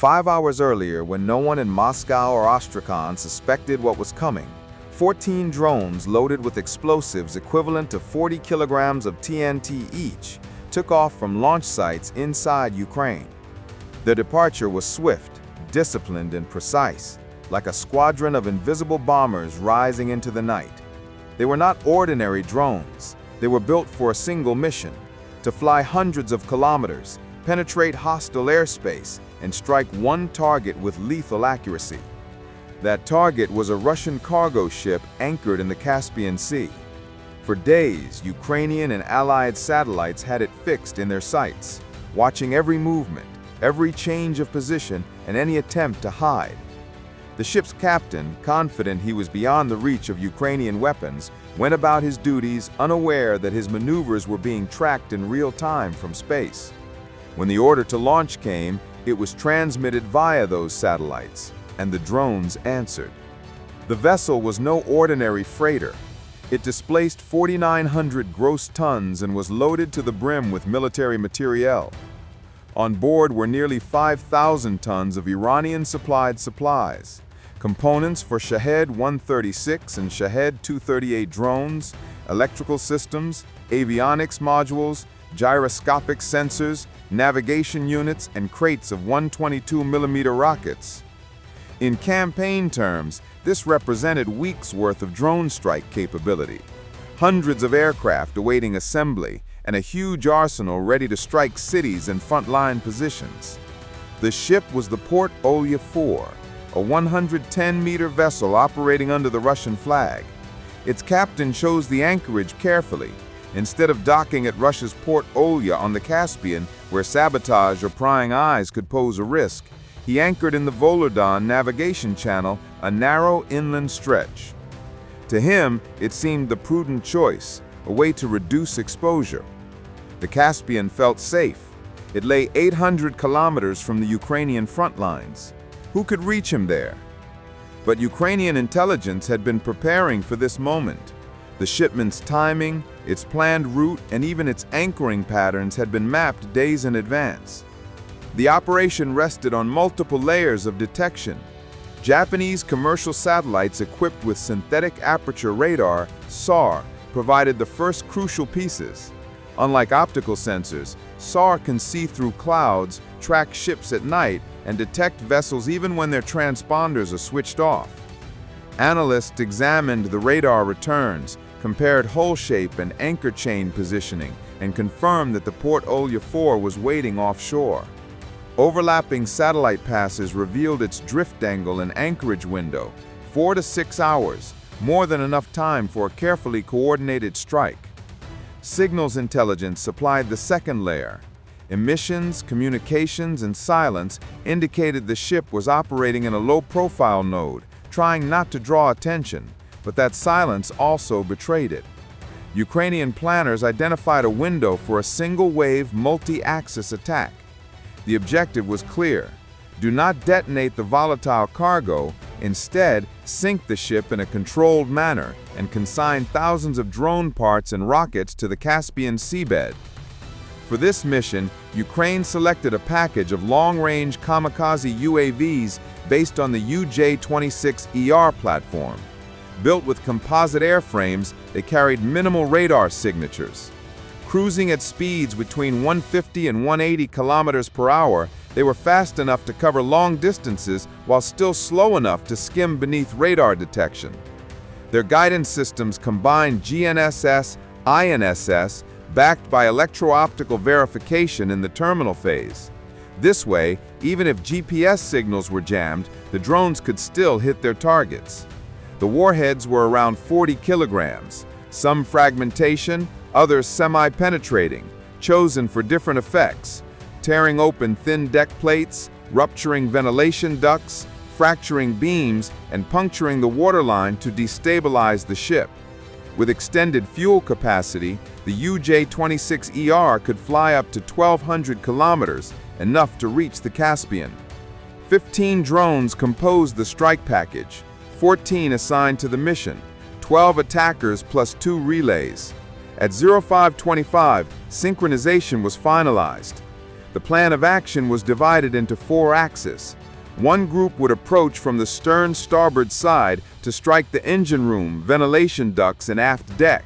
5 hours earlier, when no one in Moscow or Astrakhan suspected what was coming, 14 drones loaded with explosives equivalent to 40 kilograms of TNT each took off from launch sites inside Ukraine. Their departure was swift, disciplined, and precise, like a squadron of invisible bombers rising into the night. They were not ordinary drones. They were built for a single mission: to fly hundreds of kilometers, penetrate hostile airspace, and strike one target with lethal accuracy. That target was a Russian cargo ship anchored in the Caspian Sea. For days, Ukrainian and Allied satellites had it fixed in their sights, watching every movement, every change of position, and any attempt to hide. The ship's captain, confident he was beyond the reach of Ukrainian weapons, went about his duties unaware that his maneuvers were being tracked in real time from space. When the order to launch came, it was transmitted via those satellites, and the drones answered. The vessel was no ordinary freighter. It displaced 4,900 gross tons and was loaded to the brim with military materiel. On board were nearly 5,000 tons of Iranian-supplied supplies, components for Shahed 136 and Shahed 238 drones, electrical systems, avionics modules, gyroscopic sensors, navigation units, and crates of 122mm rockets. In campaign terms, this represented weeks' worth of drone strike capability, hundreds of aircraft awaiting assembly, and a huge arsenal ready to strike cities and frontline positions. The ship was the Port Olia 4, a 110-meter vessel operating under the Russian flag. Its captain chose the anchorage carefully. Instead of docking at Russia's Port Olia on the Caspian, where sabotage or prying eyes could pose a risk, he anchored in the Volodon navigation channel, a narrow inland stretch. To him, it seemed the prudent choice, a way to reduce exposure. The Caspian felt safe. It lay 800 kilometers from the Ukrainian front lines. Who could reach him there? But Ukrainian intelligence had been preparing for this moment. The shipment's timing, its planned route, and even its anchoring patterns had been mapped days in advance. The operation rested on multiple layers of detection. Japanese commercial satellites equipped with synthetic aperture radar, SAR, provided the first crucial pieces. Unlike optical sensors, SAR can see through clouds, track ships at night, and detect vessels even when their transponders are switched off. Analysts examined the radar returns, compared hull shape and anchor chain positioning, and confirmed that the Port Olia 4 was waiting offshore. Overlapping satellite passes revealed its drift angle and anchorage window, 4 to 6 hours, more than enough time for a carefully coordinated strike. Signals intelligence supplied the second layer. Emissions, communications, and silence indicated the ship was operating in a low-profile node, trying not to draw attention, but that silence also betrayed it. Ukrainian planners identified a window for a single-wave, multi-axis attack. The objective was clear: do not detonate the volatile cargo, instead sink the ship in a controlled manner and consign thousands of drone parts and rockets to the Caspian seabed. For this mission, Ukraine selected a package of long-range kamikaze UAVs based on the UJ-26ER platform. Built with composite airframes, they carried minimal radar signatures. Cruising at speeds between 150 and 180 kilometers per hour, they were fast enough to cover long distances while still slow enough to skim beneath radar detection. Their guidance systems combined GNSS, INSS, backed by electro-optical verification in the terminal phase. This way, even if GPS signals were jammed, the drones could still hit their targets. The warheads were around 40 kilograms, some fragmentation, others semi-penetrating, chosen for different effects, tearing open thin deck plates, rupturing ventilation ducts, fracturing beams, and puncturing the waterline to destabilize the ship. With extended fuel capacity, the UJ-26ER could fly up to 1,200 kilometers, enough to reach the Caspian. 15 drones composed the strike package, 14 assigned to the mission, 12 attackers plus 2 relays. At 0525, synchronization was finalized. The plan of action was divided into 4 axes. One group would approach from the stern starboard side to strike the engine room, ventilation ducts, and aft deck.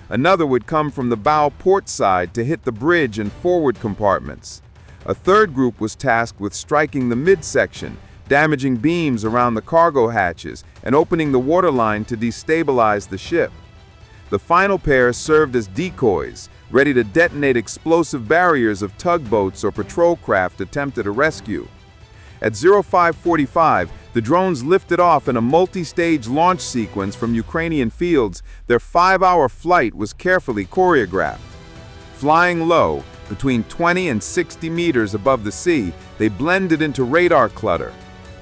Another would come from the bow port side to hit the bridge and forward compartments. A third group was tasked with striking the midsection, damaging beams around the cargo hatches, and opening the waterline to destabilize the ship. The final pair served as decoys, ready to detonate explosive barriers of tugboats or patrol craft attempted a rescue. At 0545, the drones lifted off in a multi-stage launch sequence from Ukrainian fields. Their 5-hour flight was carefully choreographed. Flying low, between 20 and 60 meters above the sea, they blended into radar clutter.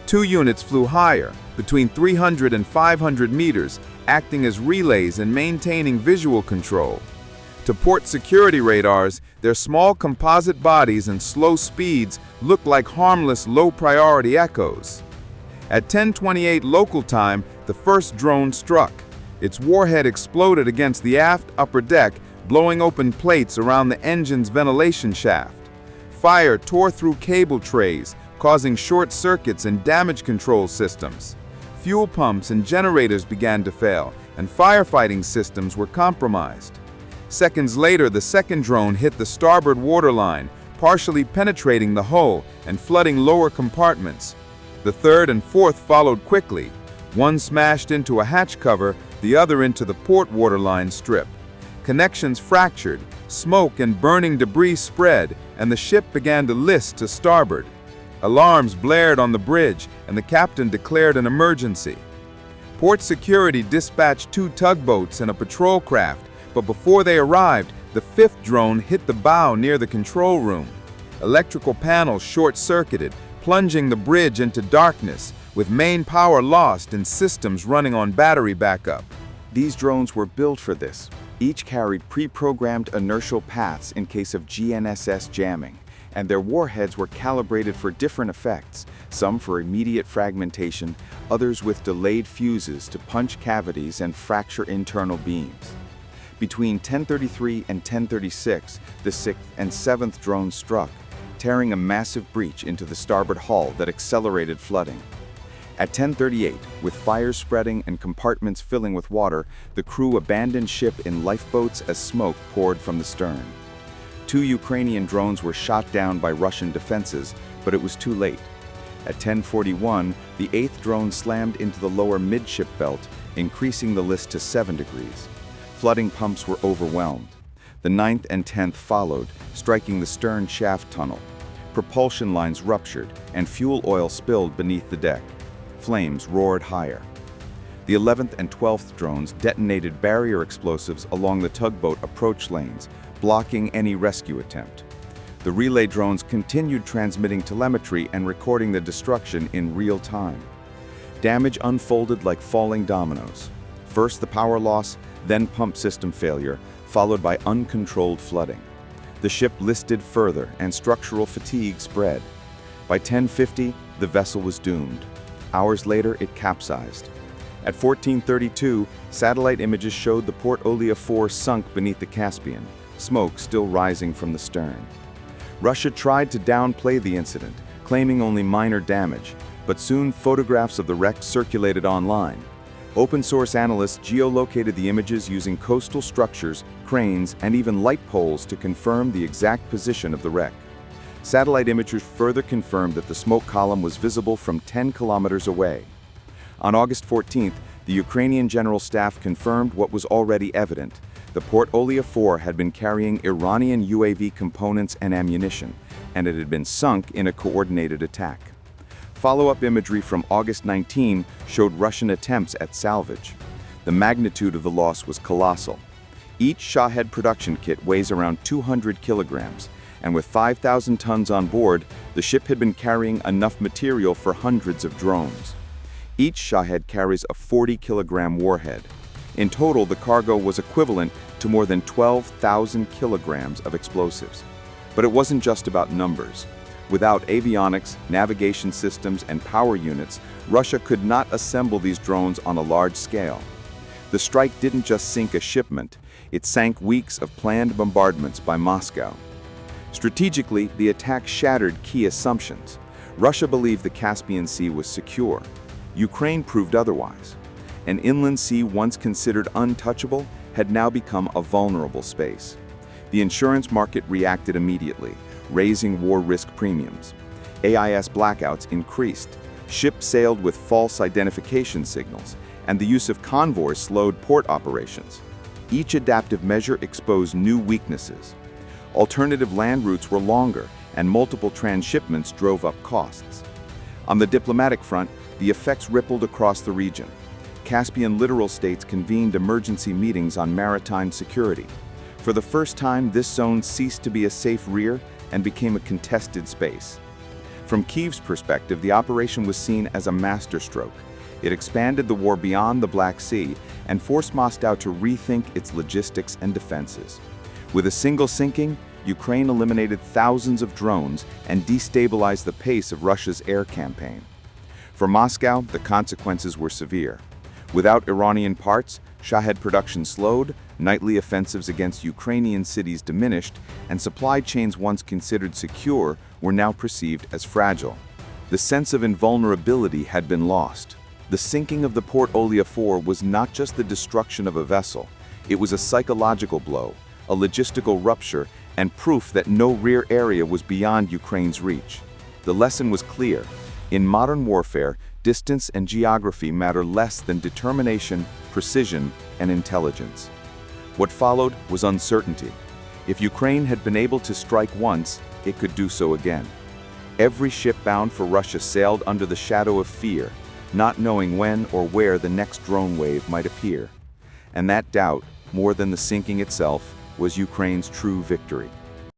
2 units flew higher, between 300 and 500 meters, acting as relays and maintaining visual control. To port security radars, their small composite bodies and slow speeds looked like harmless low-priority echoes. At 10:28 local time, the first drone struck. Its warhead exploded against the aft upper deck, blowing open plates around the engine's ventilation shaft. Fire tore through cable trays, causing short circuits and damage control systems. Fuel pumps and generators began to fail, and firefighting systems were compromised. Seconds later, the second drone hit the starboard waterline, partially penetrating the hull and flooding lower compartments. The third and fourth followed quickly. One smashed into a hatch cover, the other into the port waterline strip. Connections fractured, smoke and burning debris spread, and the ship began to list to starboard. Alarms blared on the bridge, and the captain declared an emergency. Port security dispatched 2 tugboats and a patrol craft, but before they arrived, the 5th drone hit the bow near the control room. Electrical panels short-circuited, plunging the bridge into darkness, with main power lost and systems running on battery backup. These drones were built for this. Each carried pre-programmed inertial paths in case of GNSS jamming, and their warheads were calibrated for different effects, some for immediate fragmentation, others with delayed fuses to punch cavities and fracture internal beams. Between 10:33 and 10:36, the 6th and 7th drones struck, tearing a massive breach into the starboard hull that accelerated flooding. At 10:38, with fires spreading and compartments filling with water, the crew abandoned ship in lifeboats as smoke poured from the stern. 2 Ukrainian drones were shot down by Russian defenses, but it was too late. At 10:41, the 8th drone slammed into the lower midship belt, increasing the list to 7 degrees. Flooding pumps were overwhelmed. The 9th and 10th followed, striking the stern shaft tunnel. Propulsion lines ruptured, and fuel oil spilled beneath the deck. Flames roared higher. The 11th and 12th drones detonated barrier explosives along the tugboat approach lanes, blocking any rescue attempt. The relay drones continued transmitting telemetry and recording the destruction in real time. Damage unfolded like falling dominoes. First the power loss, then pump system failure, followed by uncontrolled flooding. The ship listed further, and structural fatigue spread. By 10:50, the vessel was doomed. Hours later, it capsized. At 14:32, satellite images showed the Port Olia 4 sunk beneath the Caspian, smoke still rising from the stern. Russia tried to downplay the incident, claiming only minor damage, but soon photographs of the wreck circulated online. Open-source analysts geolocated the images using coastal structures, cranes, and even light poles to confirm the exact position of the wreck. Satellite imagers further confirmed that the smoke column was visible from 10 kilometers away. On August 14th, the Ukrainian General Staff confirmed what was already evident. The Port Olia 4 had been carrying Iranian UAV components and ammunition, and it had been sunk in a coordinated attack. Follow-up imagery from August 19 showed Russian attempts at salvage. The magnitude of the loss was colossal. Each Shahed production kit weighs around 200 kilograms, and with 5,000 tons on board, the ship had been carrying enough material for hundreds of drones. Each Shahed carries a 40-kilogram warhead. In total, the cargo was equivalent to more than 12,000 kilograms of explosives. But it wasn't just about numbers. Without avionics, navigation systems, and power units, Russia could not assemble these drones on a large scale. The strike didn't just sink a shipment, it sank weeks of planned bombardments by Moscow. Strategically, the attack shattered key assumptions. Russia believed the Caspian Sea was secure. Ukraine proved otherwise. An inland sea once considered untouchable had now become a vulnerable space. The insurance market reacted immediately, raising war risk premiums. AIS blackouts increased. Ships sailed with false identification signals, and the use of convoys slowed port operations. Each adaptive measure exposed new weaknesses. Alternative land routes were longer, and multiple transshipments drove up costs. On the diplomatic front, the effects rippled across the region. Caspian littoral states convened emergency meetings on maritime security. For the first time, this zone ceased to be a safe rear and became a contested space. From Kyiv's perspective, the operation was seen as a masterstroke. It expanded the war beyond the Black Sea and forced Moscow to rethink its logistics and defenses. With a single sinking, Ukraine eliminated thousands of drones and destabilized the pace of Russia's air campaign. For Moscow, the consequences were severe. Without Iranian parts, Shahed production slowed, nightly offensives against Ukrainian cities diminished, and supply chains once considered secure were now perceived as fragile. The sense of invulnerability had been lost. The sinking of the Port Olia 4 was not just the destruction of a vessel, it was a psychological blow, a logistical rupture, and proof that no rear area was beyond Ukraine's reach. The lesson was clear. In modern warfare, distance and geography matter less than determination, precision, and intelligence. What followed was uncertainty. If Ukraine had been able to strike once, it could do so again. Every ship bound for Russia sailed under the shadow of fear, not knowing when or where the next drone wave might appear. And that doubt, more than the sinking itself, was Ukraine's true victory.